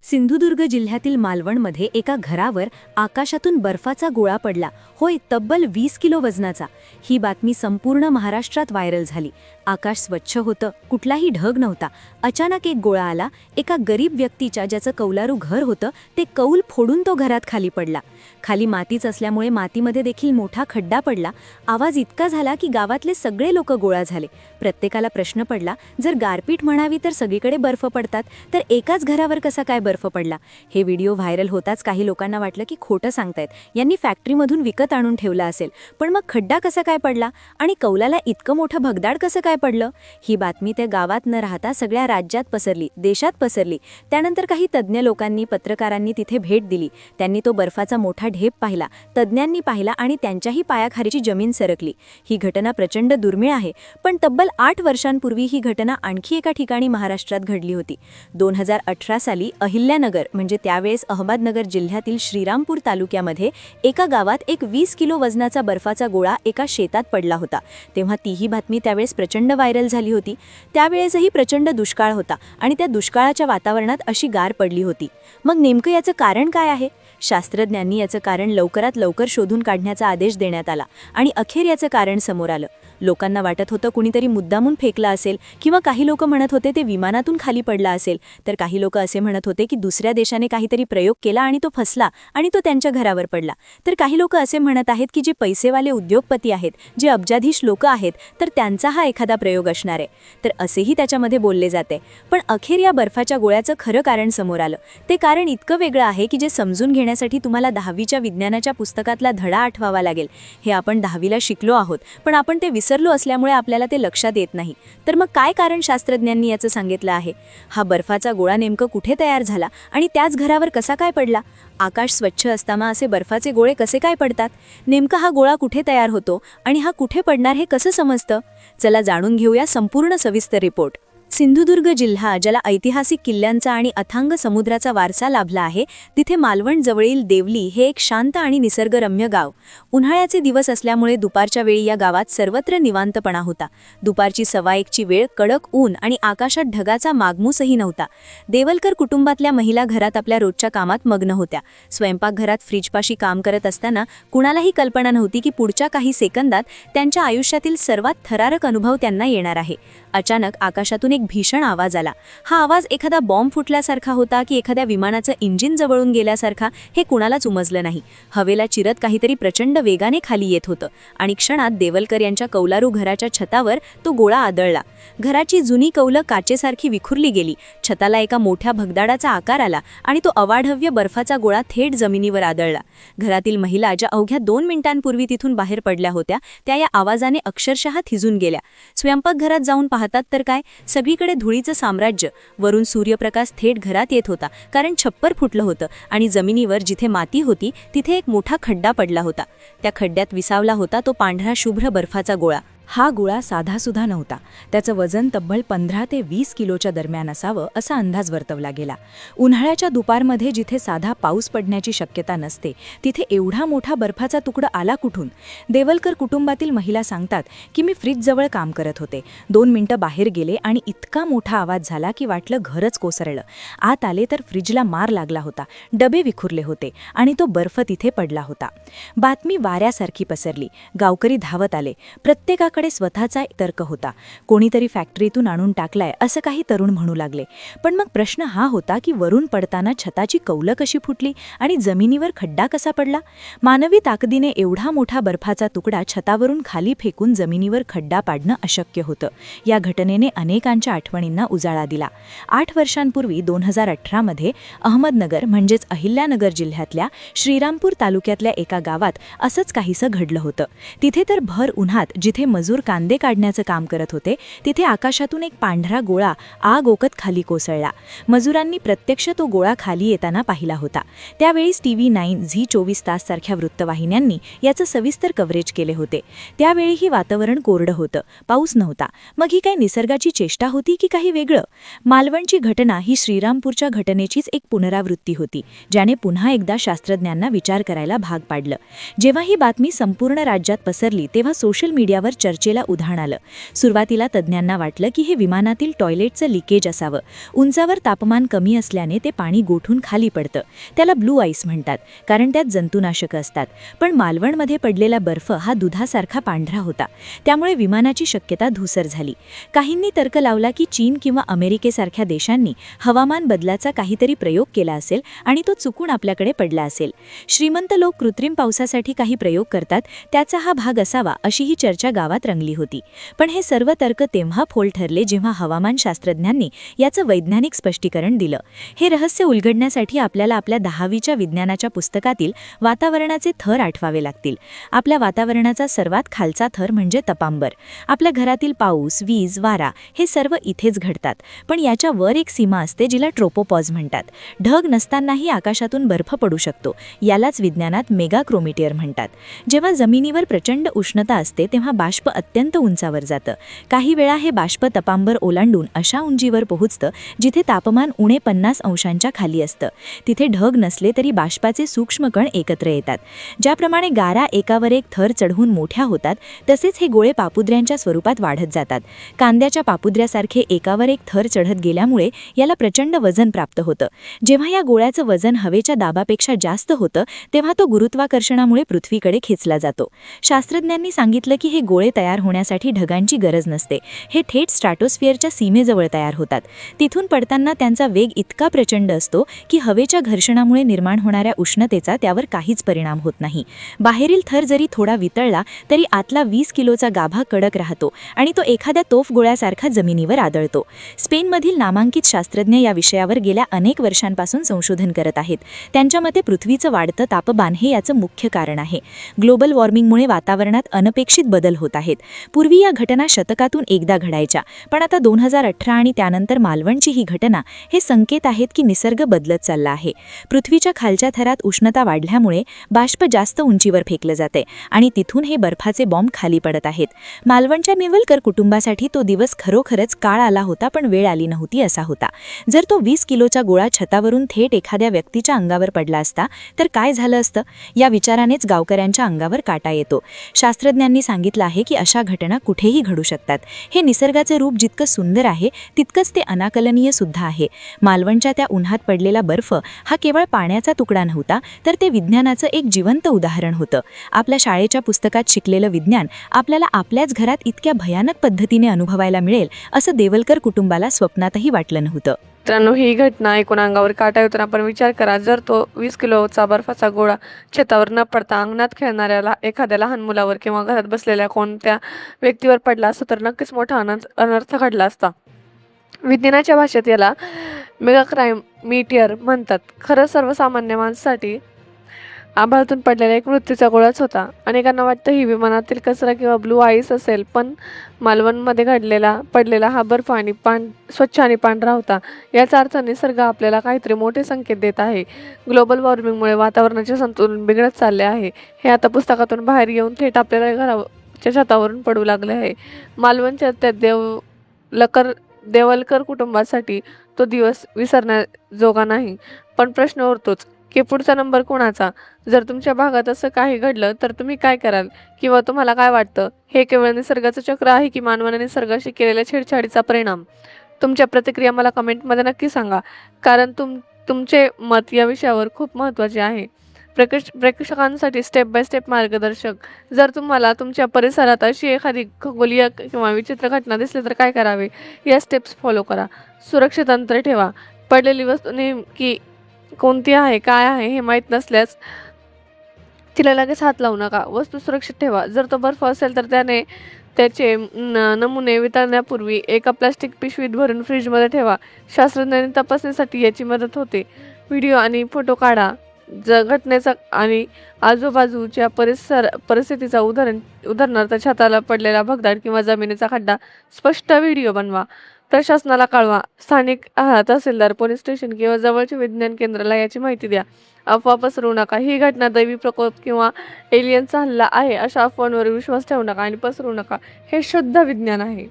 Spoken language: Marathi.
सिंधुदुर्ग जिल्ह्यातील मालवणमध्ये एका घरावर आकाशातून बर्फाचा गोळा पडला, होय तब्बल 20 किलो वजनाचा। ही बातमी संपूर्ण महाराष्ट्रात व्हायरल झाली। आकाश स्वच्छ होतं, कुठलाही ढग नव्हता। अचानक एक गोळा आला, एका गरीब व्यक्तीच्या ज्याचं कौलारू घर होतं ते कौल फोडून तो घरात खाली पडला। खाली मातीच असल्यामुळे मातीमध्ये देखील मोठा खड्डा पडला। आवाज इतका झाला की गावातले सगळे लोक गोळा झाले। प्रत्येकाला प्रश्न पडला, जर गारपीट म्हणावी तर सगळीकडे बर्फ पडतात, तर एकाच घरावर कसा काय बर्फ पडला? हे व्हिडिओ व्हायरल होताच काही लोकांना वाटलं की खोटं सांगतायत, यांनी फॅक्टरीमधून विकत आणून ठेवला असेल। पण मग खड्डा कसा काय पडला आणि कौलाला इतकं मोठं भगदाड कसं काय पडलं? ही बातमी त्या गावात न राहता सगळ्या राज्यात पसरली, देशात पसरली। त्यानंतर काही तज्ञ लोकांनी, पत्रकारांनी तिथे भेट दिली। त्यांनी तो बर्फाचा मोठा ढेप पाहिला, तज्ञांनी पाहिला आणि त्यांच्याही पायाखालीची जमीन सरकली। ही घटना प्रचंड दुर्मिळ आहे, पण तब्बल 8 वर्षांपूर्वी ही घटना आणखी एका ठिकाणी महाराष्ट्रात घडली होती। 2018 साली अहिल्यानगर म्हणजे त्यावेळेस अहमदनगर जिल्ह्यातील श्रीरामपूर तालुक्यामध्ये एका गावात एक 20 किलो वजनाचा बर्फाचा गोळा एका शेतात पडला होता। तेव्हा तीही बातमी त्यावेळेस प्रचंड व्हायरल झाली होती। त्यावेळेसही प्रचंड दुष्काळ होता आणि त्या दुष्काळाच्या वातावरणात अशी गार पडली होती। मग नेमकं याचं कारण काय आहे? शास्त्रज्ञांनी याचं कारण लवकरात लवकर शोधून काढण्याचा आदेश देण्यात आला आणि अखेर याचं कारण समोर आलं। लोकांना वाटत होतं कुणीतरी मुद्दामून फेकला असेल, किंवा काही लोक म्हणत होते ते विमानातून खाली पडला असेल, तर काही लोक असे म्हणत होते की दुसऱ्या देशाने काहीतरी प्रयोग केला आणि तो फसला आणि तो त्यांच्या घरावर पडला, तर काही लोक असे म्हणत आहेत की जे पैसेवाले उद्योगपती आहेत, जे अब्जाधीश लोक आहेत, तर त्यांचा हा एखादा प्रयोग असणार आहे। तर असेही त्याच्यामध्ये बोलले जाते। पण अखेर या बर्फाच्या गोळ्याचं खरं कारण समोर आलं। ते कारण इतकं वेगळं आहे की जे समजून घेण्यासाठी तुम्हाला 10वीच्या विज्ञानाच्या पुस्तकातला धडा आठवावा लागेल। हे आपण 10वीला शिकलो आहोत, पण आपण ते विसरलो असल्यामुळे आपल्याला ते लक्षात येत नाही। तर मग काय कारण शास्त्रज्ञांनी याचं सांगितलं आहे? हा बर्फाचा गोळा नेमकं कुठे तयार झाला आणि त्याच घरावर कसा काय पडला? आकाश स्वच्छ असताना असे बर्फाचे गोळे कसे काय पडतात? नेमका हा गोळा कुठे तयार होतो आणि हा कुठे पडणार हे कसं समजतं? चला जाणून घेऊया संपूर्ण सविस्तर रिपोर्ट। सिंधुदुर्ग जिल्हा, ज्याला ऐतिहासिक किल्ल्यांचा आणि अथांग समुद्राचा वारसा लाभला आहे, तिथे मालवण जवळील देवली हे एक शांत आणि निसर्गरम्य गाव। उन्हाळ्याचे दिवस असल्यामुळे दुपारच्या वेळी या गावात सर्वत्र निवांतपणा होता। दुपारची 1:15ची वेळ, कडक ऊन आणि आकाशात ढगाचा मागमूसही नव्हता। देवलकर कुटुंबातल्या महिला घरात आपल्या रोजच्या कामात मग्न होत्या। स्वयंपाकघरात फ्रीजपाशी काम करत असताना कुणालाही कल्पना नव्हती की पुढच्या काही सेकंदात त्यांच्या आयुष्यातील सर्वात थरारक अनुभव त्यांना येणार आहे। अचानक आकाशातून एक भीषण आवाज आला। हा आवाज एखादा बॉम्ब फुटल्यासारखा होता की एखाद्या विमानाचं इंजिन जवळून गेल्यासारखा हे कुणालाच उमजलं नाही। हवेला चिरत काहीतरी प्रचंड वेगाने खाली येत होतं आणि क्षणात देवलकर यांच्या कौलारू घराच्या छतावर तो गोळा आदळला। घराची जुनी कौलं काचेसारखी विखुरली गेली। छताला एका मोठ्या भगदाडाचा आकार आला आणि तो अवाढव्य बर्फाचा गोळा थेट जमिनीवर आदळला। घरातील महिला, ज्या अवघ्या 2 मिनिटांपूर्वी तिथून बाहेर पडल्या होत्या, त्या या आवाजाने अक्षरशः थिजून गेल्या। स्वयंपाकघरात जाऊन पाहतात तर काय, सगळीकडे धुळीचं साम्राज्य। वरून सूर्यप्रकाश थेट घरात येत होता, कारण छप्पर फुटलं होतं आणि जमिनीवर जिथे माती होती तिथे एक मोठा खड्डा पडला होता। त्या खड्ड्यात विसावला होता तो पांढरा शुभ्र बर्फाचा गोळा। हा गोळा साधासुद्धा नव्हता। त्याचं वजन तब्बल 15 ते 20 किलोच्या दरम्यान असावं असा अंदाज वर्तवला गेला। उन्हाळ्याच्या दुपारमध्ये जिथे साधा पाऊस पडण्याची शक्यता नसते, तिथे एवढा मोठा बर्फाचा तुकडा आला कुठून? देवलकर कुटुंबातील महिला सांगतात की मी फ्रीजजवळ काम करत होते। 2 मिनिटं बाहेर गेले आणि इतका मोठा आवाज झाला की वाटलं घरच कोसळलं। आत आले तर फ्रीजला मार लागला होता, डबे विखुरले होते आणि तो बर्फ तिथे पडला होता। बातमी वाऱ्यासारखी पसरली। गावकरी धावत आले। प्रत्येकाकडे स्वतःचा तर्क होता। कोणीतरी फॅक्टरीतून आणून टाकलाय असं काही तरुण म्हणू लागले। पण मग प्रश्न हा होता की वरून पडताना छताची कौलं कशी फुटली आणि जमिनीवर खड्डा कसा पडला? मानवी ताकदीने एवढा मोठा बर्फाचा तुकडा छतावरून खाली फेकून जमिनीवर खड्डा पाडणं अशक्य होतं। या घटनेने अनेकांच्या आठवणींना उजाळा दिला। 8 वर्षांपूर्वी 2018 मध्ये अहमदनगर म्हणजेच अहिल्यानगर जिल्ह्यातल्या श्रीरामपूर तालुक्यातल्या एका गावात असंच काहीसं घडलं होतं। तिथे तर भर उन्हात जिथे मजूर कांदे काढण्याचं काम करत होते, तिथे आकाशातून एक पांढरा गोळा आग ओकत खाली कोसळला। मजुरांनी प्रत्यक्ष तो गोळा खाली येताना पाहिला होता। त्यावेळीच TV9, झी24 तास सारख्या वृत्तवाहिन्यांनी याचं सविस्तर कव्हरेज केले होते। त्यावेळीही वातावरण कोरडं होतं, पाऊस नव्हता। मग ही काही निसर्गाची चेष्टा होती की काही वेगळं? मालवणची घटना ही श्रीरामपूरच्या घटनेचीच एक पुनरावृत्ती होती, ज्याने पुन्हा एकदा शास्त्रज्ञांना विचार करायला भाग पाडलं। जेव्हा ही बातमी संपूर्ण राज्यात पसरली, तेव्हा सोशल मीडियावर चर्चा चर्चेला उधाण आलं. सुरुवातीला तज्ज्ञांना वाटलं की हे विमानातील टॉयलेटचं लिकेज असावं. उंचावर तापमान कमी असल्याने ते पाणी गोठून खाली पडतं. त्याला ब्लू आईस म्हणतात, कारण त्यात जंतुनाशकं असतात. पण मालवणमध्ये पडलेला बर्फ हा दुधासारखा पांढरा होता. त्यामुळे विमानाची शक्यता धूसर झाली. काहींनी तर्क लावला की चीन किंवा अमेरिकेसारख्या देशांनी हवामान बदलाचा काहीतरी प्रयोग केला असेल आणि तो चुकून आपल्याकडे पडला असेल. श्रीमंत लोक कृत्रिम पावसासाठी काही प्रयोग करतात, त्याचा हा भाग असावा अशी ही चर्चा गावात रंगली होती. पण हे सर्व तर्क तेव्हा फोल ठरले जेव्हा हवामानशास्त्रज्ञांनी याचं वैज्ञानिक स्पष्टीकरण दिलं. हे रहस्य उलगडण्यासाठी आपल्याला आपल्या 10वीच्या विज्ञानाच्या पुस्तकातील वातावरणाचे थर आठवावे लागतील. आपल्या वातावरणाचा सर्वात खालचा थर म्हणजे तपांबर. आपल्या घरातील पाऊस, वीज, वारा हे सर्व इथेच घडतात. पण याच्या वर एक सीमा असते जिला ट्रोपोपॉज म्हणतात. ढग नसतानाही आकाशातून बर्फ पडू शकतो. यालाच विज्ञानात मेगाक्रोमीटर म्हणतात. जेव्हा जमिनीवर प्रचंड उष्णता असते तेव्हा बाष्प अत्यंत उंचावर जातं. काही वेळा हे बाष्प तपांबर ओलांडून अशा उंचीवर पोहोचतं जिथे तापमान उणे 50 अंशांच्या खाली असतं. तिथे ढग नसले तरी बाष्पाचे सूक्ष्म कण एकत्र येतात. ज्याप्रमाणे गारा एकावर एक थर चढवून मोठ्या होतात तसेच हे गोळे पापुद्र्यांच्या स्वरूपात वाढत जातात. कांद्याच्या पापुद्र्यासारखे एकावर एक थर चढत गेल्यामुळे याला प्रचंड वजन प्राप्त होतं. जेव्हा या गोळ्याचं वजन हवेच्या दाबापेक्षा जास्त होतं तेव्हा तो गुरुत्वाकर्षणामुळे पृथ्वीकडे खेचला जातो. शास्त्रज्ञांनी सांगितलं की हे गोळे तयार होण्यासाठी ढगांची गरज नसते. हे थेट स्ट्रॅटोस्फिअरच्या सीमेजवळ तयार होतात. तिथून पडताना त्यांचा वेग इतका प्रचंड असतो की हवेच्या घर्षणामुळे निर्माण होणाऱ्या उष्णतेचा त्यावर काहीच परिणाम होत नाही. बाहेरील थर जरी थोडा वितळला तरी आतला 20 किलोचा गाभा कडक राहतो आणि तो एखाद्या तोफ गोळ्यासारखा जमिनीवर आदळतो. स्पेनमधील नामांकित शास्त्रज्ञ या विषयावर गेल्या अनेक वर्षांपासून संशोधन करत आहेत. त्यांच्या मते पृथ्वीचं वाढतं तापमान हे याचं मुख्य कारण आहे. ग्लोबल वॉर्मिंगमुळे वातावरणात अनपेक्षित बदल होत आहेत. पूर्वी या घटना शतकातून एकदा घडायच्या, पण आता 2018 आणि त्यानंतर मालवणची ही घटना हे संकेत आहेत की निसर्ग बदलत चालला आहे. पृथ्वीच्या खालच्या थरात उष्णता वाढल्यामुळे बाष्प जास्त उंचीवर फेकलं जाते आणि तिथून हे बर्फाचे बॉम्ब खाली पडत आहेत. मालवणच्या नेवलकर कुटुंबासाठी तो दिवस खरोखरच काळ आला होता, पण वेळ आली नव्हती असा होता. जर तो 20 किलोचा गोळा छतावरून थेट एखाद्या व्यक्तीच्या अंगावर पडला असता तर काय झालं असतं? या विचारानेच गावकऱ्यांच्या अंगावर काटा येतो. शास्त्रज्ञांनी सांगितलं आहे की अशा घटना कुठेही घडू शकतात. हे निसर्गाचे रूप जितकं सुंदर आहे तितकंच ते अनाकलनीय सुद्धा आहे. मालवणच्या त्या उन्हात पडलेला बर्फ हा केवळ पाण्याचा तुकडा नव्हता, तर ते विज्ञानाचं एक जिवंत उदाहरण होतं. आपल्या शाळेच्या पुस्तकात शिकलेलं विज्ञान आपल्याला आपल्याच घरात इतक्या भयानक पद्धतीने अनुभवायला मिळेल असं देवलकर कुटुंबाला स्वप्नातही वाटलं नव्हतं. मित्रांनो, ही घटना ऐकून अंगावर काटा येतो. आपण विचार करा, जर तो 20 किलोचा बर्फाचा गोळा छतावर न पडता अंगणात खेळणाऱ्या एखाद्या लहान मुलावर किंवा घरात बसलेल्या कोणत्या व्यक्तीवर पडला असता तर नक्कीच मोठा अनर्थ घडला असता. विज्ञानाच्या भाषेत याला मेगाक्रोमीटर म्हणतात. खरं सर्वसामान्य माणसासाठी आभाळातून पडलेला एक मृत्यूचा गोळाच होता. अनेकांना वाटतं ही विमानातील कचरा किंवा ब्लू आईस असेल, पण मालवणमध्ये पडलेला हा बर्फ आणि स्वच्छ आणि पांढरा होता. याचा अर्थ निसर्ग आपल्याला काहीतरी मोठे संकेत देत आहे. ग्लोबल वॉर्मिंगमुळे वातावरणाचे संतुलन बिघडत चालले आहे. हे आता पुस्तकातून बाहेर येऊन थेट आपल्याला घराच्या छतावरून पडू लागले आहे. मालवणच्या त्या देवलकर कुटुंबासाठी तो दिवस विसरण्याजोगा नाही. पण प्रश्न उरतोच की पुढचा नंबर कोणाचा? जर तुमच्या भागात असं काही घडलं तर तुम्ही काय कराल? किंवा तुम्हाला काय वाटतं, हे केवळ निसर्गाचं चक्र आहे की मानवाने निसर्गाशी केलेल्या छेडछाडीचा परिणाम? तुमच्या प्रतिक्रिया मला कमेंटमध्ये नक्की सांगा, कारण तुमचे मत या विषयावर खूप महत्त्वाचे आहे. प्रेक्षकांसाठी स्टेप बाय स्टेप मार्गदर्शक. जर तुम्हाला तुमच्या परिसरात अशी एखादी खगोलीय किंवा विचित्र घटना दिसली तर काय करावे? या स्टेप्स फॉलो करा. सुरक्षित अंतर ठेवा. पडलेली वस्तू नेमकी कोणती आहे, काय आहे हे माहीत नसल्यास तिला लगेच हात लावू नका. वस्तू सुरक्षित ठेवा. जर तो बर्फ असेल तर त्याचे नमुने वितळण्यापूर्वी एका प्लास्टिक पिशवीत भरून फ्रीजमध्ये ठेवा. शास्त्रज्ञांनी तपासणीसाठी याची मदत होते. व्हिडिओ आणि फोटो काढा. घटनेचा आणि आजूबाजूच्या परिस्थितीचा उदाहरणार्थ छताला पडलेला भगदाड किंवा जमिनीचा खड्डा स्पष्ट व्हिडिओ बनवा. प्रशासनाला कळवा. स्थानिक तहसीलदार, पोलीस स्टेशन किंवा जवळच्या विज्ञान केंद्राला याची माहिती द्या. अफवा पसरवू नका. ही घटना दैवी प्रकोप किंवा एलियनचा हल्ला आहे अशा अफवांवर विश्वास ठेवू नका आणि पसरवू नका. हे शुद्ध विज्ञान आहे.